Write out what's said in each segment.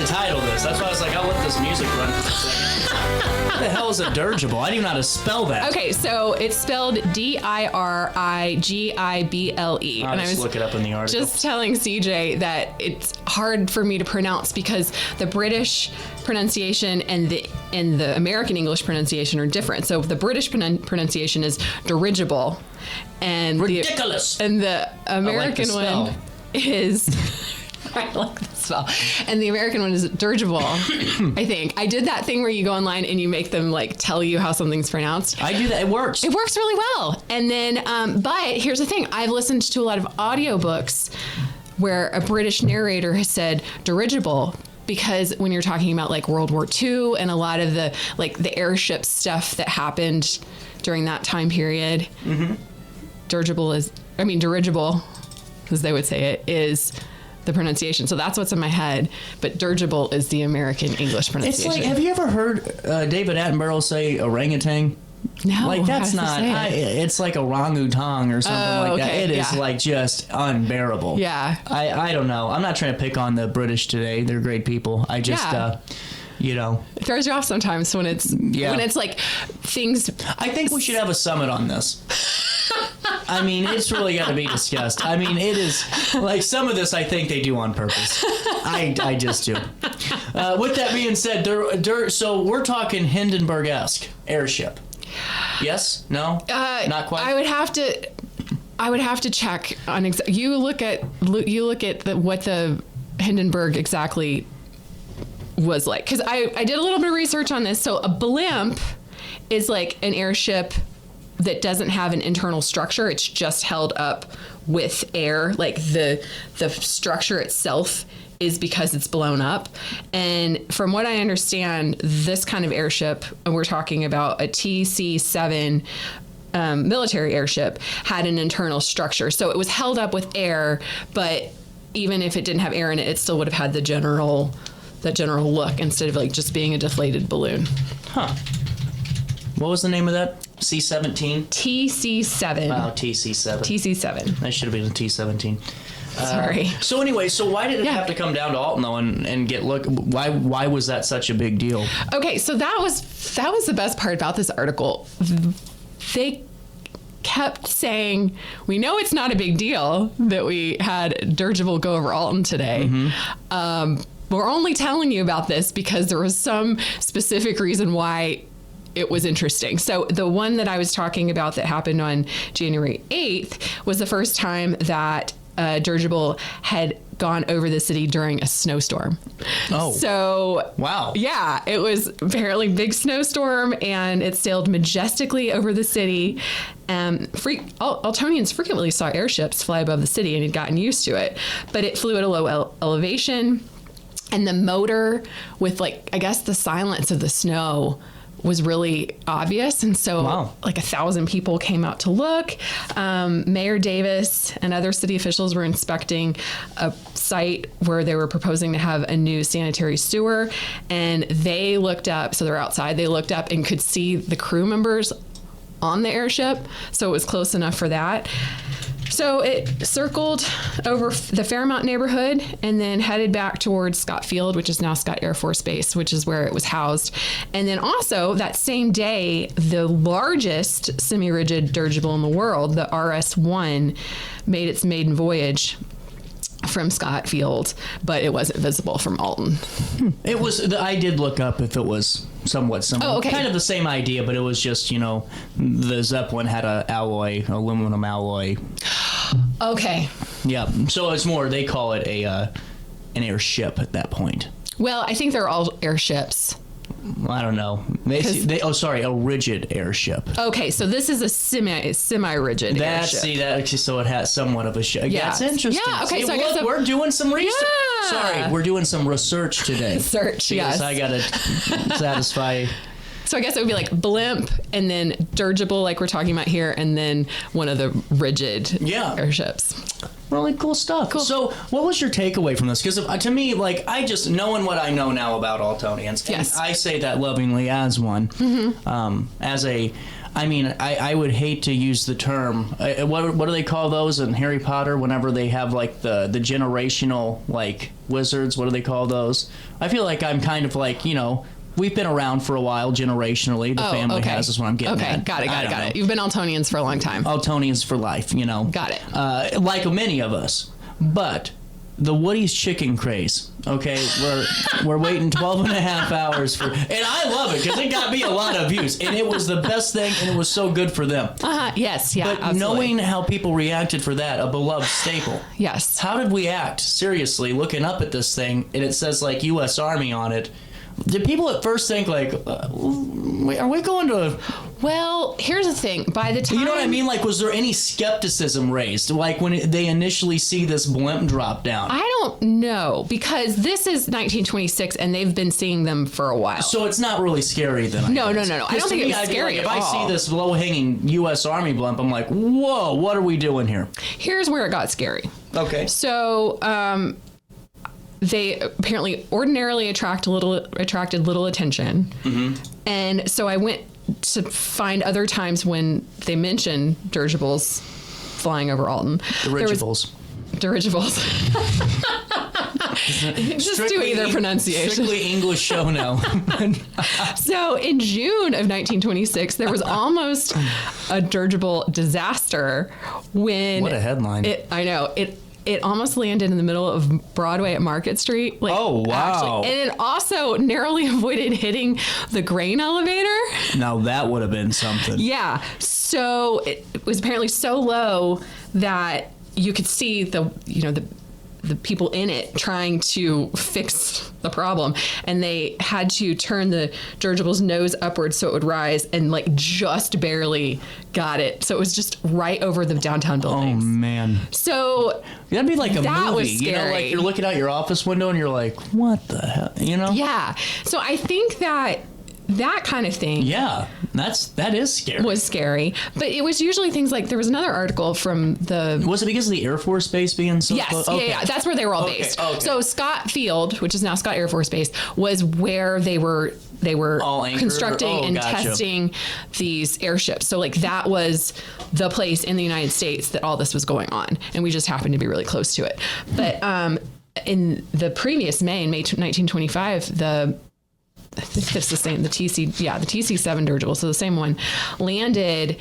to title this. That's why I was like, I'll let this music run for a second. What the hell is a dirigible? I don't even know how to spell that. Okay, so it's spelled Dirigible. I'll just look it up in the article. Just telling CJ that it's hard for me to pronounce because the British pronunciation and the American English pronunciation are different. So the British pronunciation is dirigible, and ridiculous. The American one is. I like the spell. And the American one is dirigible, I think. I did that thing where you go online and you make them like tell you how something's pronounced. I do that. It works. It works really well. And then, but here's the thing. I've listened to a lot of audiobooks where a British narrator has said dirigible, because when you're talking about like World War II and a lot of the like the airship stuff that happened during that time period, dirigible, as they would say it, is the pronunciation. So that's what's in my head. But dirigible is the American English pronunciation. It's like, have you ever heard David Attenborough say orangutan? No. Like, that's not, it's like orangutan or something like that. It is like just unbearable. Yeah. I don't know. I'm not trying to pick on the British today. They're great people. I just, you know. It throws you off sometimes when it's like things. I think we should have a summit on this. I mean, it's really got to be discussed. I mean, it is like some of this I think they do on purpose. I just do. With that being said, so we're talking Hindenburg-esque airship. Yes? No? Not quite? I would have to check on you look at what the Hindenburg exactly was like, because I did a little bit of research on this. So a blimp is like an airship that doesn't have an internal structure. It's just held up with air. Like the structure itself is because it's blown up. And from what I understand, this kind of airship, and we're talking about a TC-7 military airship, had an internal structure. So it was held up with air, but even if it didn't have air in it, it still would have had the general look instead of like just being a deflated balloon. Huh. What was the name of that? C-17? TC-7. Wow, TC-7. TC-7. That should have been a T-17. Sorry. So anyway, why did it have to come down to Alton though and get look? Why was that such a big deal? Okay, so that was the best part about this article. They kept saying, we know it's not a big deal that we had dirigible go over Alton today. We're only telling you about this because there was some specific reason why it was interesting. So the one that I was talking about that happened on January 8th was the first time that dirigible had gone over the city during a snowstorm. Oh. So, wow. Yeah, it was apparently a big snowstorm and it sailed majestically over the city. Altonians frequently saw airships fly above the city and had gotten used to it, but it flew at a low elevation, and the motor with I guess the silence of the snow was really obvious. And so like 1,000 people came out to look. Mayor Davis and other city officials were inspecting a site where they were proposing to have a new sanitary sewer. And they looked up, so they're outside, they looked up and could see the crew members on the airship. So it was close enough for that. So it circled over the Fairmount neighborhood and then headed back towards Scott Field, which is now Scott Air Force Base, which is where it was housed. And then also that same day, the largest semi-rigid dirigible in the world, the RS-1, made its maiden voyage from Scott Field, but it wasn't visible from Alton. It was. I did look up if it was somewhat similar. Oh, okay. Kind of the same idea, but it was just, the Zeppelin had aluminum alloy. Okay. Yeah. So it's more, they call it an airship at that point. Well, I think they're all airships. I don't know. A rigid airship. Okay, so this is a semi-rigid airship. So it has somewhat of a shape. Yeah, that's interesting. Yeah, okay, so I guess we're doing some research. Yeah. Sorry, we're doing some research today. Yes. I got to satisfy... So I guess it would be like blimp and then dirigible like we're talking about here, and then one of the rigid airships. Really cool stuff. Cool. So what was your takeaway from this? Because to me, I just, knowing what I know now about Altonians, and I say that lovingly as one, as a I mean, I would hate to use the term. What do they call those in Harry Potter? Whenever they have like the generational like wizards, what do they call those? I feel like I'm kind of like, you know, we've been around for a while generationally. The family has is what I'm getting at. Got it. You've been Altonians for a long time. Altonians for life, you know. Got it. Like many of us, but. The Woody's chicken craze. Okay, we're waiting 12 and a half hours for, and I love it because it got me a lot of views, and it was the best thing, and it was so good for them. Yes, yeah. But knowing how people reacted for that, a beloved staple. Yes. How did we act? Seriously, looking up at this thing, and it says like U.S. Army on it. Did people at first think like, are we going to? Well, here's the thing. By the time, you know what I mean? Like, was there any skepticism raised? Like when they initially see this blimp drop down? I don't know, because this is 1926 and they've been seeing them for a while. So it's not really scary then. No. I don't think it's scary like, at all. If I see this low-hanging U.S. Army blimp, I'm like, whoa, what are we doing here? Here's where it got scary. Okay. So, they apparently ordinarily attracted little attention. Mm-hmm. And so I went to find other times when they mentioned dirigibles flying over Alton. Dirigibles. Just do either pronunciation. Strictly English show now. So in June of 1926, there was almost a dirigible disaster when... What a headline. I know. It almost landed in the middle of Broadway at Market Street. Like, oh, wow. Actually, and it also narrowly avoided hitting the grain elevator. Now that would have been something. Yeah. So it was apparently so low that you could see the people in it trying to fix the problem, and they had to turn the dirigible's nose upwards so it would rise, and like just barely got it. So it was just right over the downtown buildings. Oh man. So that'd be like a movie. Was scary. You know, like you're looking out your office window and you're like, what the hell? You know? Yeah. So I think that kind of thing. Yeah, that is scary. Was scary, but it was usually things like there was another article from the. Was it because of the Air Force Base being so? Yes, close? Okay. Yeah, that's where they were all based. Okay. So Scott Field, which is now Scott Air Force Base, was where they were all constructing and testing these airships. So like that was the place in the United States that all this was going on, and we just happened to be really close to it. But in the previous May, in May 1925, I think it's the same, the TC-7 dirigible, so the same one, landed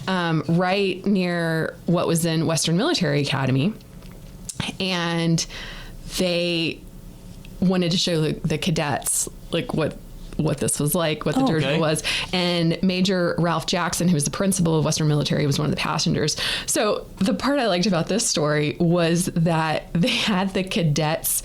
right near what was then Western Military Academy, and they wanted to show the cadets like what this was like, what the dirigible was. And Major Ralph Jackson, who was the principal of Western Military, was one of the passengers. So the part I liked about this story was that they had the cadets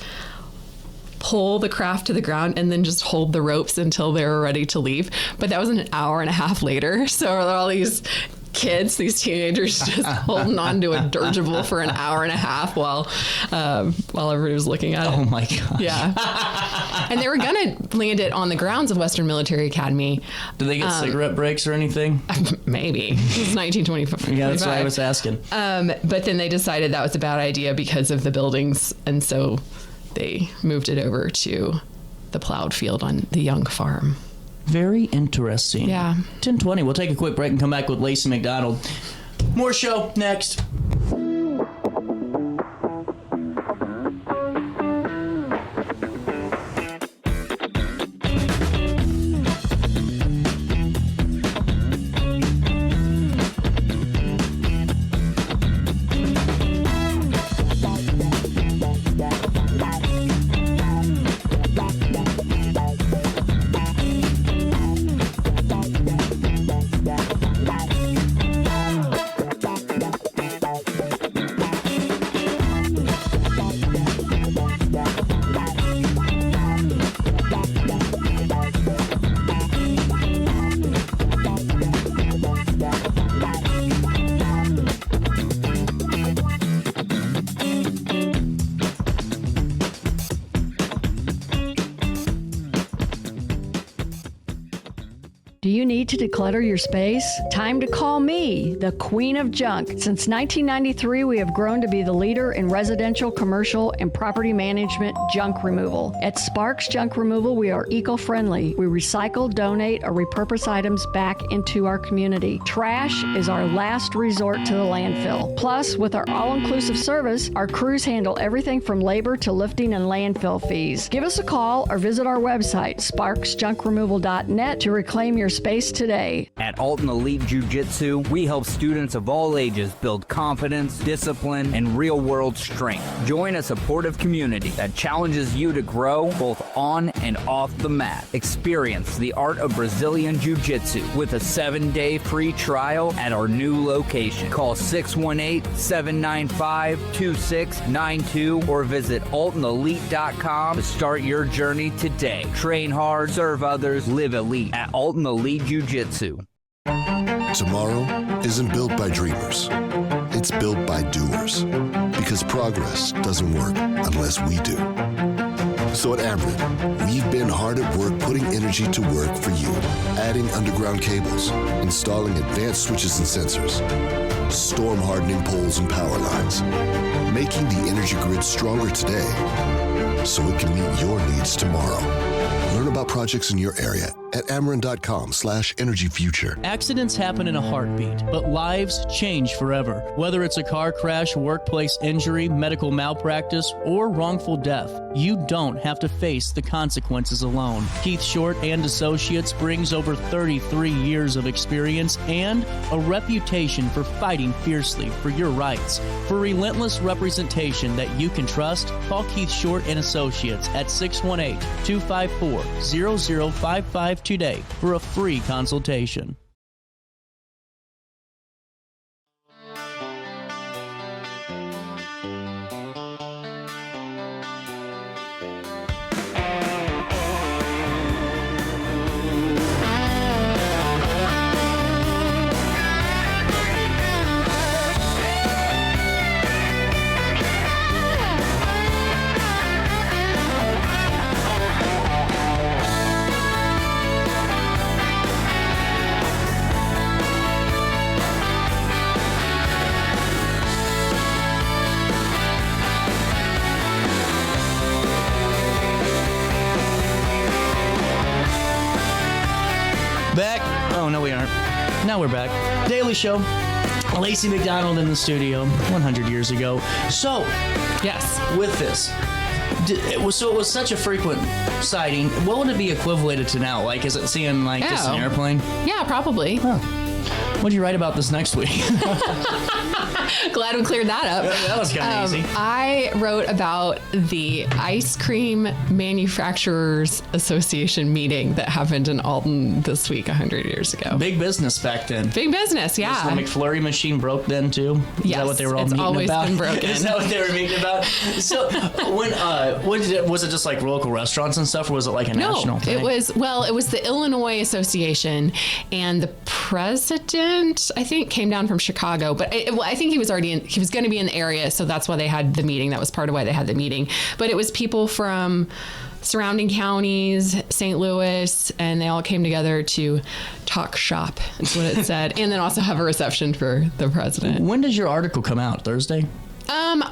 pull the craft to the ground and then just hold the ropes until they were ready to leave. But that was an hour and a half later. So all these kids, these teenagers, just holding on to a dirigible for an hour and a half while everybody was looking at it. Oh my gosh. Yeah. And they were going to land it on the grounds of Western Military Academy. Did they get cigarette breaks or anything? Maybe. This is 1925. Yeah, that's what I was asking. But then they decided that was a bad idea because of the buildings. And so they moved it over to the plowed field on the Young farm. Very interesting. Yeah. 10:20. We'll take a quick break and come back with Lacy McDonald. More show next. Do you need to declutter your space? Time to call me, the Queen of Junk. Since 1993, we have grown to be the leader in residential, commercial, and property management junk removal. At Sparks Junk Removal, we are eco-friendly. We recycle, donate, or repurpose items back into our community. Trash is our last resort to the landfill. Plus, with our all-inclusive service, our crews handle everything from labor to lifting and landfill fees. Give us a call or visit our website, sparksjunkremoval.net, to reclaim your space today. At Alton Elite Jiu-Jitsu, we help students of all ages build confidence, discipline, and real-world strength. Join a supportive community that challenges you to grow both on and off the mat. Experience the art of Brazilian Jiu-Jitsu with a 7-day free trial at our new location. Call 618-795-2692 or visit altonelite.com to start your journey today. Train hard, serve others, live elite at Alton Elite Jiu-Jitsu. Tomorrow isn't built by dreamers. It's built by doers. Because progress doesn't work unless we do. So at Ameren, we've been hard at work putting energy to work for you. Adding underground cables, installing advanced switches and sensors, storm hardening poles and power lines, making the energy grid stronger today so it can meet your needs tomorrow. Learn about projects in your area at Ameren.com/energyfuture. Accidents happen in a heartbeat, but lives change forever. Whether it's a car crash, workplace injury, medical malpractice, or wrongful death, you don't have to face the consequences alone. Keith Short and Associates brings over 33 years of experience and a reputation for fighting fiercely for your rights. For relentless representation that you can trust, call Keith Short and Associates at 618-254-0055 today for a free consultation. Back. Oh, no, we aren't. Now we're back. Daily Show. Lacy McDonald in the studio 100 years ago. So, Yes. with this, it was such a frequent sighting. What would it be equivalent to now? Like, is it seeing like just an airplane? Yeah, probably. Huh. What did you write about this next week? Glad we cleared that up. That was kind of easy. I wrote about the Ice Cream Manufacturers Association meeting that happened in Alton this week 100 years ago. Big business back then. Big business, yeah. Was the McFlurry machine broke then too? Is that what they were all meeting always about? been broken. Is that what they were meeting about? So was it just like local restaurants and stuff, or was it like a national thing? It was the Illinois Association, and the president, I think, came down from Chicago, but I think he was going to be in the area, so that's why they had the meeting. That was part of why they had the meeting. But it was people from surrounding counties, St. Louis, and they all came together to talk shop, is what it said, and then also have a reception for the president. When does your article come out? Thursday?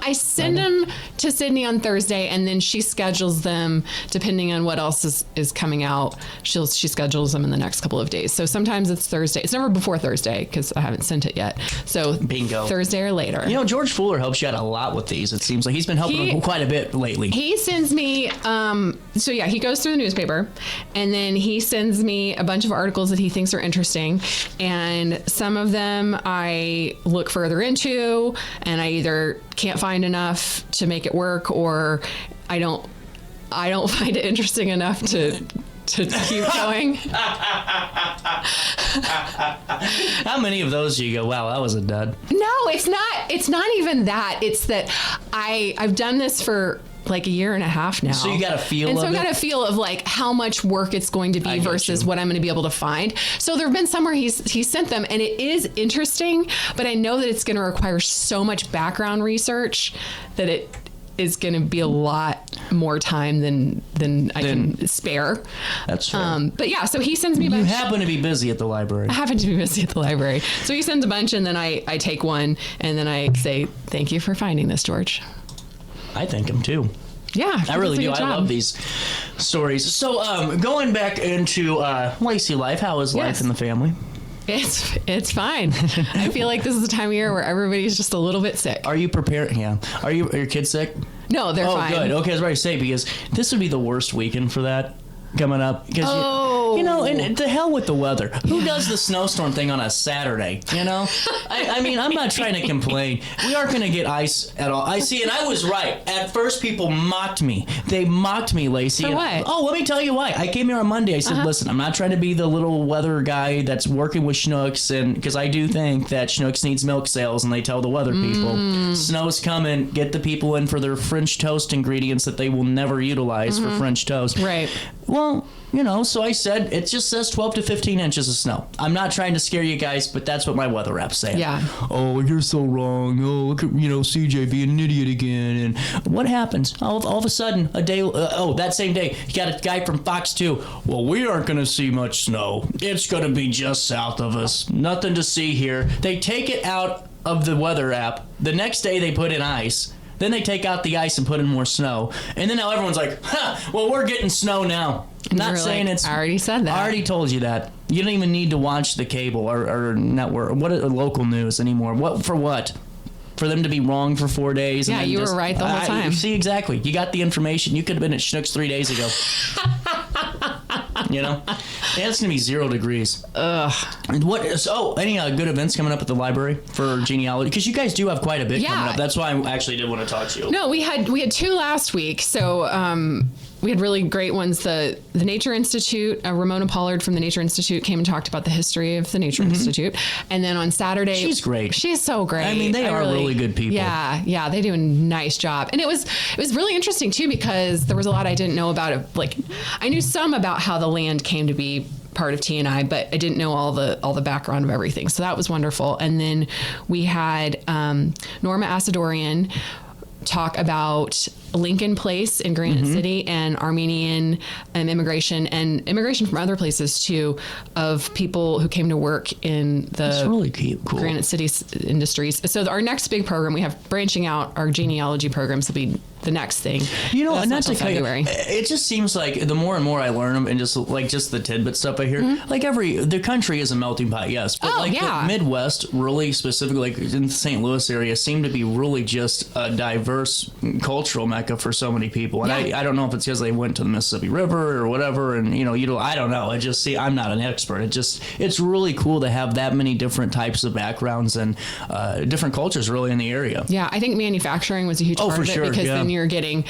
I send them to Sydney on Thursday, and then she schedules them depending on what else is coming out. She schedules them in the next couple of days. So sometimes it's Thursday. It's never before Thursday because I haven't sent it yet. So bingo. Thursday or later. You know, George Fuller helps you out a lot with these. It seems like he's been helping quite a bit lately. He sends me, he goes through the newspaper, and then he sends me a bunch of articles that he thinks are interesting, and some of them I look further into, and I either can't find enough to make it work, or I don't find it interesting enough to keep going. How many of those do you go, wow, that was a dud? No, it's not even that. It's that I've done this for like a year and a half now. So you got a feel of it? And so I got a feel of like how much work it's going to be versus what I'm going to be able to find. So there have been some where he's sent them, and it is interesting, but I know that it's going to require so much background research that is going to be a lot more time than I can spare. That's true. But yeah, so he sends me a bunch. You happen to be busy at the library. I happen to be busy at the library. So he sends a bunch, and then I take one, and then I say, thank you for finding this, George. I thank him too. Yeah, I really do. I love these stories. So going back into Lacy life, how is life in the family? It's fine. I feel like this is the time of year where everybody's just a little bit sick. Are you prepared? Yeah. Are your kids sick? No, they're fine. Oh, good. Okay, I was about to say, because this would be the worst weekend for that coming up. Because you know, and to hell with the weather. Who does the snowstorm thing on a Saturday? You know, I mean, I'm not trying to complain. We aren't going to get ice at all. I see, and I was right. At first, people mocked me. They mocked me, Lacy. For what? Oh, let me tell you why. I came here on Monday. I said, listen, I'm not trying to be the little weather guy that's working with Schnucks, and because I do think that Schnucks needs milk sales, and they tell the weather people, snow's coming. Get the people in for their French toast ingredients that they will never utilize for French toast. Right. Well, you know, so I said, it just says 12 to 15 inches of snow. I'm not trying to scare you guys, but that's what my weather app's saying. Yeah. Oh, you're so wrong. Oh, look at, CJ being an idiot again. And what happens? All of a sudden, a day, that same day, you got a guy from Fox 2. Well, we aren't going to see much snow. It's going to be just south of us. Nothing to see here. They take it out of the weather app. The next day, they put in ice. Then they take out the ice and put in more snow. And then now everyone's like, well, we're getting snow now. I'm not saying it's... I already said that. I already told you that. You don't even need to watch the cable or network, or local news anymore. What? For what? For them to be wrong for 4 days? Yeah, you were right the whole time. See, exactly. You got the information. You could have been at Schnucks 3 days ago. And it's going to be 0 degrees. Ugh. And any good events coming up at the library for genealogy? Because you guys do have quite a bit coming up. That's why I actually did want to talk to you. No, we had 2 last week. So we had really great ones. The Nature Institute, Ramona Pollard from the Nature Institute came and talked about the history of the Nature Institute. And then on Saturday... She's great. She's so great. I mean, they are really good people. Yeah, they do a nice job. And it was really interesting, too, because there was a lot I didn't know about it. Like, I knew some about how the land came to be part of T&I, but I didn't know all the background of everything. So that was wonderful. And then we had Norma Asadorian talk about Lincoln Place in Granite City and Armenian immigration and immigration from other places too, of people who came to work in the really cool. Granite City industries. So our next big program, we have branching out our genealogy programs will be the next thing. And that's February. It just seems like the more and more I learn them and just the tidbit stuff I hear, like the country is a melting pot, yes. But the Midwest, really specifically, like in the St. Louis area, seem to be really just a diverse cultural mecca for so many people. And I don't know if it's because they went to the Mississippi River or whatever. And, I don't know. I'm not an expert. It's really cool to have that many different types of backgrounds and different cultures really in the area. Yeah, I think manufacturing was a huge part of it because then you're getting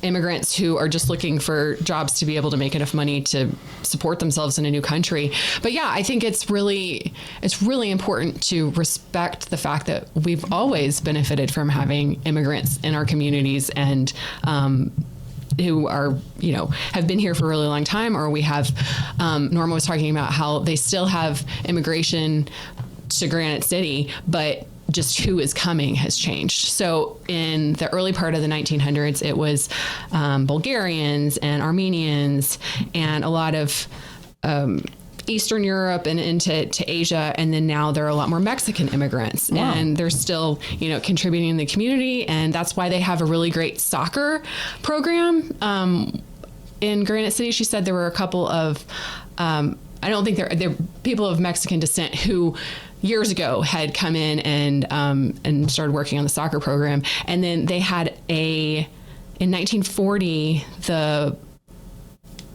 immigrants who are just looking for jobs to be able to make enough money to support themselves in a new country. But yeah, I think it's really important to respect the fact that we've always benefited from having immigrants in our communities and who are, have been here for a really long time, or we have, Norma was talking about how they still have immigration to Granite City, but just who is coming has changed. So in the early part of the 1900s, it was Bulgarians and Armenians and a lot of Eastern Europe and into Asia. And then now there are a lot more Mexican immigrants. Wow. And they're still, contributing in the community. And that's why they have a really great soccer program. In Granite City, she said there were a couple of, I don't think they're people of Mexican descent who years ago had come in and started working on the soccer program. And then they had in 1940,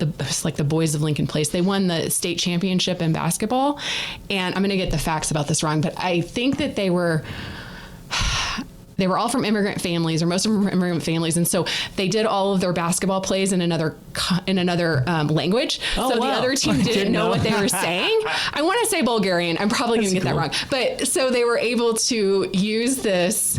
it was like the Boys of Lincoln Place. They won the state championship in basketball. And I'm going to get the facts about this wrong, but I think that they were all from immigrant families, or most of them from immigrant families. And so they did all of their basketball plays in another language. Oh, so wow. The other team didn't know what they were saying. I want to say Bulgarian. I'm probably going to get that wrong. But so they were able to use this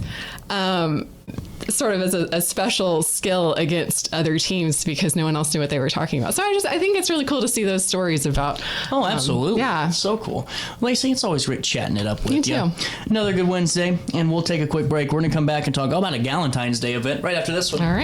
sort of as a special skill against other teams because no one else knew what they were talking about. So I think it's really cool to see those stories about. Oh, absolutely. Yeah. So cool. Lacey, it's always great chatting it up with You you. too. Another good Wednesday, and we'll take a quick break. We're going to come back and talk about a Galentine's Day event right after this one. All right.